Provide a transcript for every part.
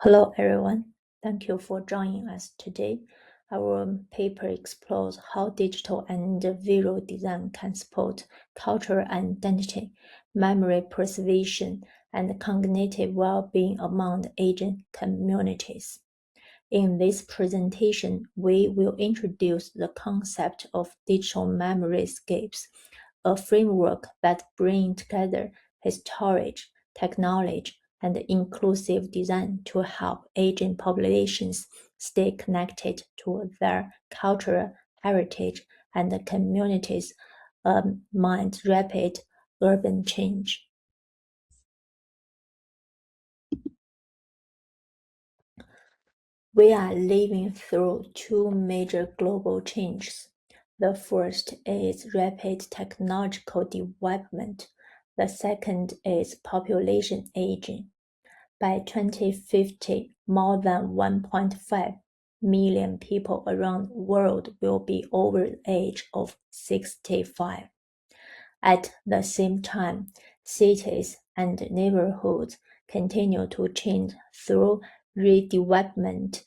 Hello everyone, thank you for joining us today. Our paper explores how digital and visual design can support cultural identity, memory preservation, and cognitive well-being among the aging communities. In this presentation, we will introduce the concept of digital memoryscapes, a framework that brings together storage, technology, and inclusive design to help aging populations stay connected to their cultural heritage and communities amid rapid urban change. We are living through two major global changes. The first is rapid technological development. The second is population aging. By 2050, more than 1.5 million people around the world will be over the age of 65. At the same time, cities and neighborhoods continue to change through redevelopment,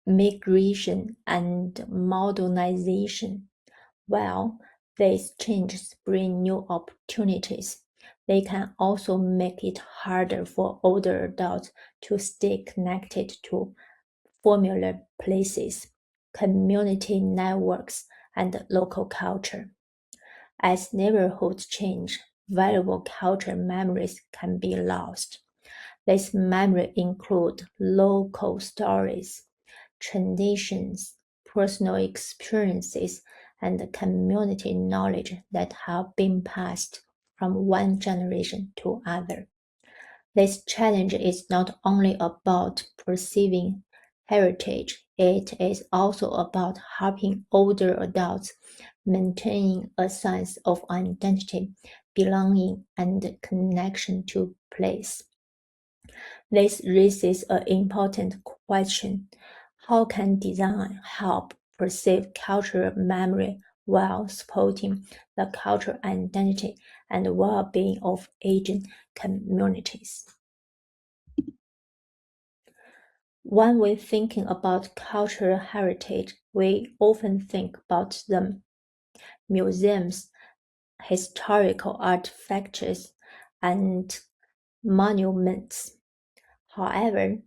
immigration, and modernization. While these changes bring new opportunities, they can also make it harder for older adults to stay connected to familiar places, community networks, and local culture. As neighborhoods change, valuable cultural memories can be lost. These memories include local stories, traditions, personal experiences, and community knowledge that have been passed from one generation to another. This challenge is not only about perceiving heritage, it is also about helping older adults maintain a sense of identity, belonging, and connection to place. This raises an important question. How can design help preserve cultural memory while supporting the cultural identity and well-being of aging communities? When we're thinking about cultural heritage, we often think about the museums, historical artifacts, and monuments. However,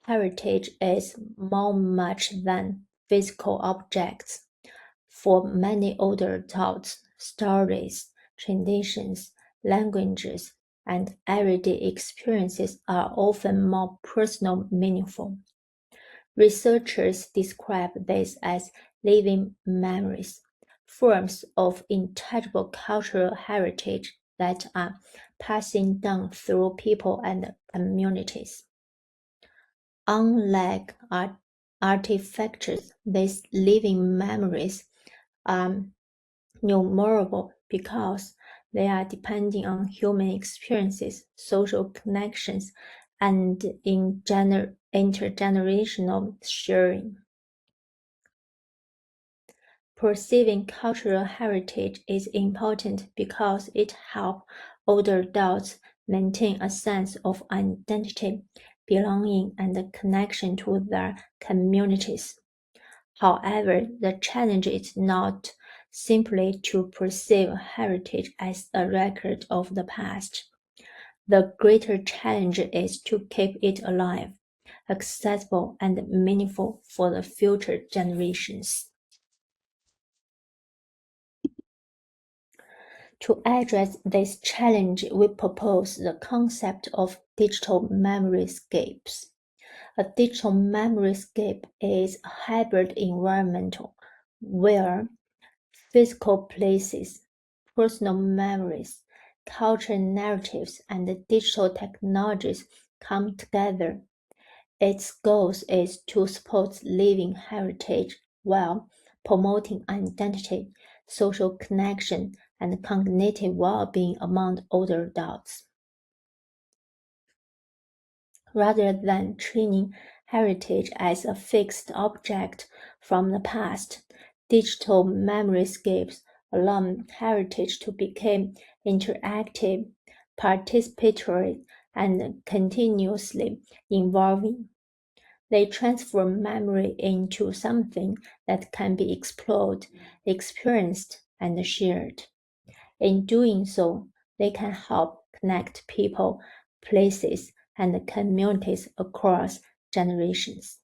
heritage is much than physical objects. For many older adults, stories, traditions, languages, and everyday experiences are often more personal, meaningful. Researchers describe this as living memories, forms of intangible cultural heritage that are passing down through people and communities. Unlike artifacts, these living memories are memorable because they are depending on human experiences, social connections, and intergenerational sharing. Perceiving cultural heritage is important because it helps older adults maintain a sense of identity, belonging, and connection to their communities. However, the challenge is not simply to perceive heritage as a record of the past. The greater challenge is to keep it alive, accessible, and meaningful for the future generations. To address this challenge, we propose the concept of digital memoryscapes. A digital memoryscape is a hybrid environment where physical places, personal memories, cultural narratives, and digital technologies come together. Its goal is to support living heritage while promoting identity, social connection, and cognitive well-being among older adults. Rather than treating heritage as a fixed object from the past, digital memoryscapes allow heritage to become interactive, participatory, and continuously evolving. They transform memory into something that can be explored, experienced, and shared. In doing so, they can help connect people, places, and communities across generations.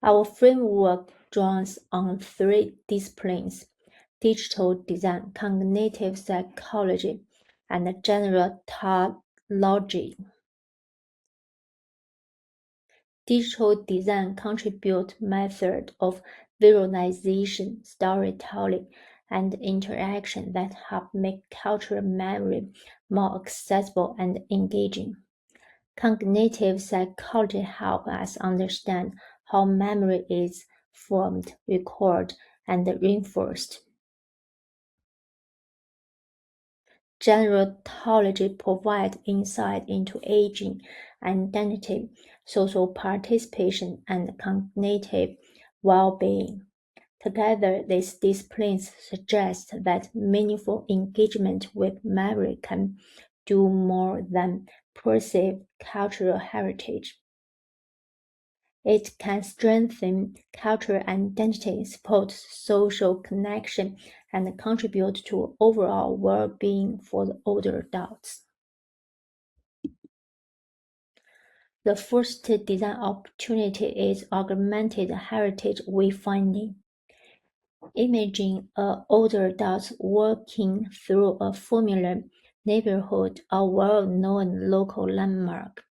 Our framework draws on three disciplines: digital design, cognitive psychology, and general technology. Digital design contributes methods of visualization, storytelling, and interaction that help make cultural memory more accessible and engaging. Cognitive psychology helps us understand how memory is formed, recorded, and reinforced. Gerontology provides insight into aging, identity, social participation, and cognitive well-being. Together, these disciplines suggest that meaningful engagement with memory can do more than perceive cultural heritage. It can strengthen cultural identity, support social connection, and contribute to overall well-being for the older adults. The first design opportunity is augmented heritage wayfinding. Imagine older adults walking through a familiar neighborhood or well-known local landmark.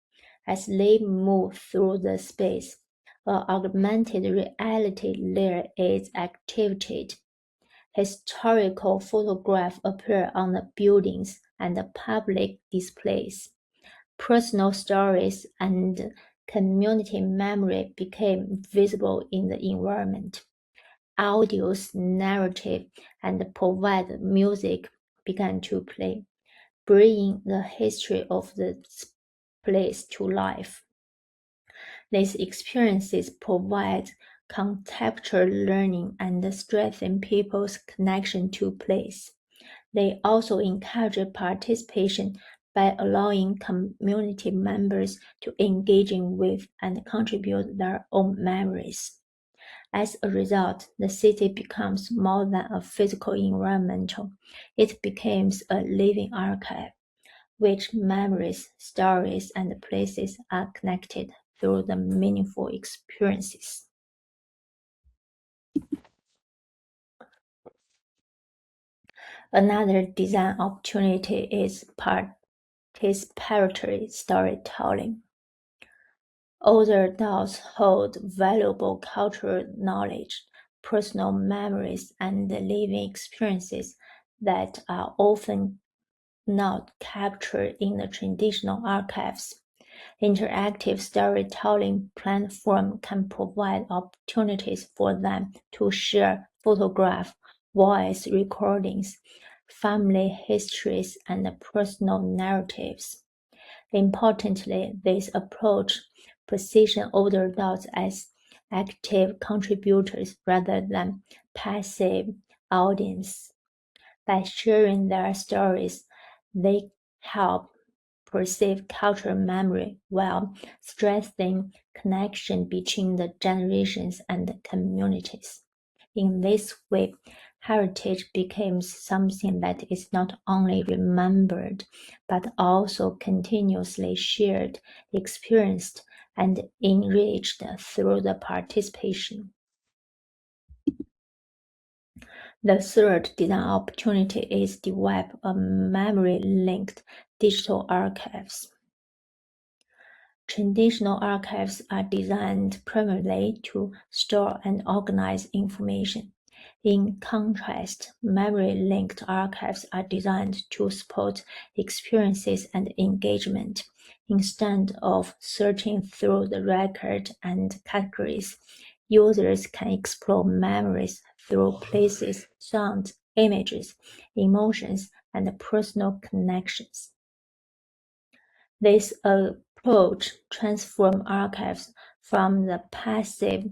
As they move through the space, an augmented reality layer is activated. Historical photographs appear on the buildings and the public displays. Personal stories and community memory became visible in the environment. Audio's narrative and provided music began to play, bringing the history of the place to life. These experiences provide contextual learning and strengthen people's connection to place. They also encourage participation by allowing community members to engage with and contribute their own memories. As a result, the city becomes more than a physical environment. It becomes a living archive, which memories, stories, and places are connected through the meaningful experiences. Another design opportunity is participatory storytelling. Older adults hold valuable cultural knowledge, personal memories, and living experiences that are often not captured in the traditional archives. Interactive storytelling platform can provide opportunities for them to share photographs, voice recordings, family histories, and personal narratives. Importantly, this approach positions older adults as active contributors rather than passive audience. By sharing their stories, they help preserve cultural memory while strengthening connection between the generations and the communities. In this way, heritage becomes something that is not only remembered, but also continuously shared, experienced, and enriched through the participation. The third design opportunity is develop a memory-linked digital archives. Traditional archives are designed primarily to store and organize information. In contrast, memory-linked archives are designed to support experiences and engagement. Instead of searching through the record and categories, users can explore memories through places, sounds, images, emotions, and personal connections. This approach transforms archives from the passive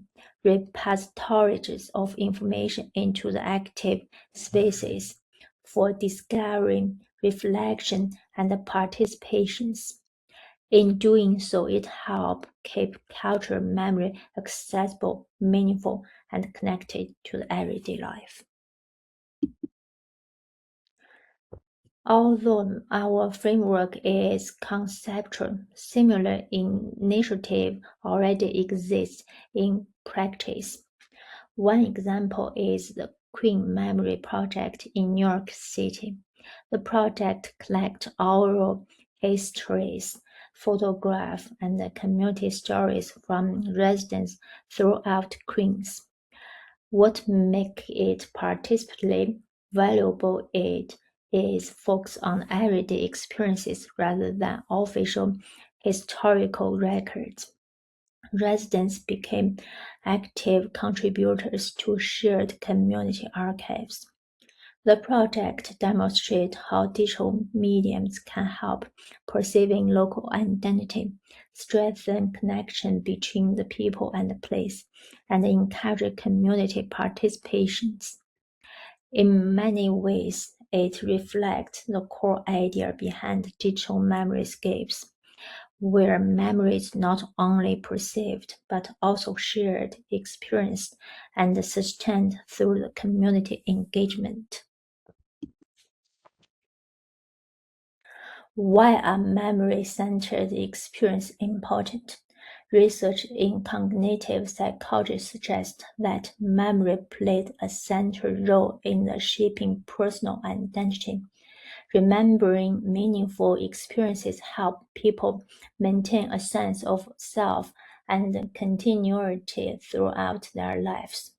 repositories of information into the active spaces for discovery, reflection, and participation. In doing so, it helps keep cultural memory accessible, meaningful, and connected to the everyday life. Although our framework is conceptual, similar initiative already exists in practice. One example is the Queen Memory Project in New York City. The project collects oral histories, photographs, and community stories from residents throughout Queens. What makes it particularly valuable is focus on everyday experiences rather than official historical records. Residents became active contributors to shared community archives. The project demonstrates how digital mediums can help preserving local identity, strengthen connection between the people and the place, and encourage community participation. In many ways, it reflects the core idea behind digital memoryscapes, where memory is not only perceived but also shared, experienced, and sustained through the community engagement. Why are memory-centered experiences important? Research in cognitive psychology suggests that memory played a central role in the shaping personal identity. Remembering meaningful experiences help people maintain a sense of self and continuity throughout their lives.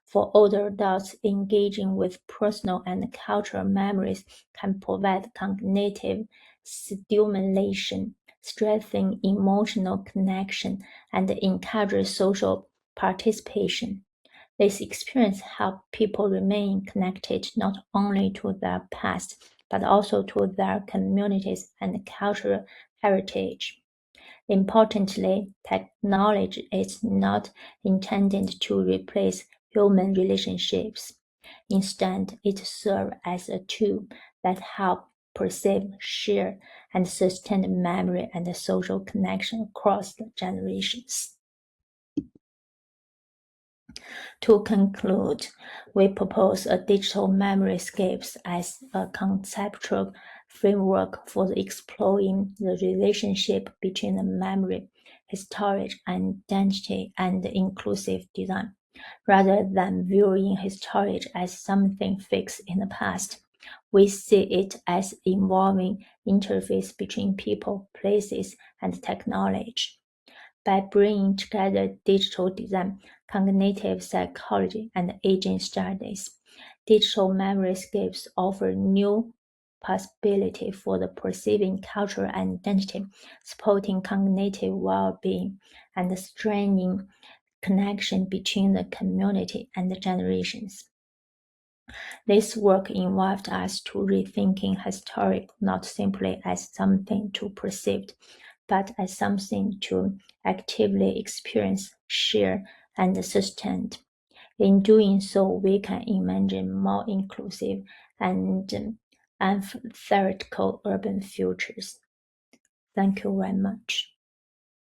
For older adults, engaging with personal and cultural memories can provide cognitive stimulation, strengthen emotional connection, and encourage social participation. This experience helps people remain connected not only to their past, but also to their communities and cultural heritage. Importantly, technology is not intended to replace human relationships. Instead, it serves as a tool that helps preserve, share, and sustain memory and social connection across the generations. To conclude, we propose a digital memoryscapes as a conceptual framework for exploring the relationship between the memory, historic identity, and inclusive design. Rather than viewing historic as something fixed in the past, we see it as an evolving interface between people, places, and technology. By bringing together digital design, cognitive psychology, and aging studies, digital memoryscapes offer new possibility for the perceiving cultural identity, supporting cognitive well-being, and strengthening connection between the community and the generations. This work involved us to rethinking historic not simply as something to perceive, but as something to actively experience, share, and sustain. In doing so, we can imagine more inclusive and theoretical urban futures. Thank you very much.